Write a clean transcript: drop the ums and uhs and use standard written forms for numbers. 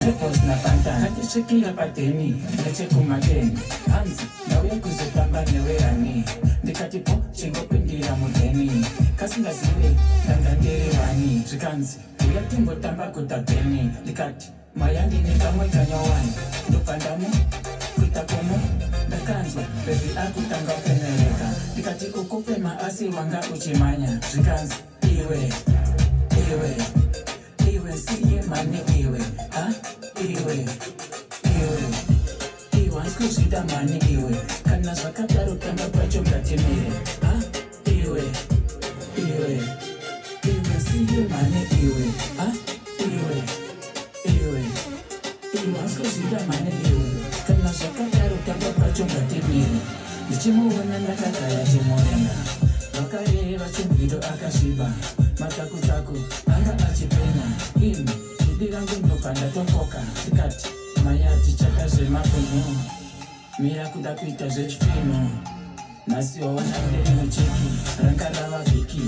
Repos na pantana ndichikira pateni nechekumateni hanzi ndauya kuzotamba newe ani ndikati po chingopindira mudheni kasingazive ndanga ndiri wani zvikanzi uya timbotamba kutapeni ndikati mayandi nekamwe kanyowani ndobvandamu kuita komo ndakanzwa bebi akutanga kupenereka ndikati ukupema asi wanga uchimanya zvikanzi iwe siye mane iwe iwe wasikuzvida mani iwe kana zvakadaro tamba pacho ngatemere iwe siye mane iwe iwe wasikuzvida mane iwe kana zvakadaro tamba pacho ngatemere ndichimuona ndakagaya chimurenga vakareva chimbido akasviba matsakutsako anga achipenya ini didi rangu ndobva ndatomboka ndikati mayati chakazvemapunyu mira kuda kuita zvechipino nhasi waona ndiri mucheki ranga rava vhiki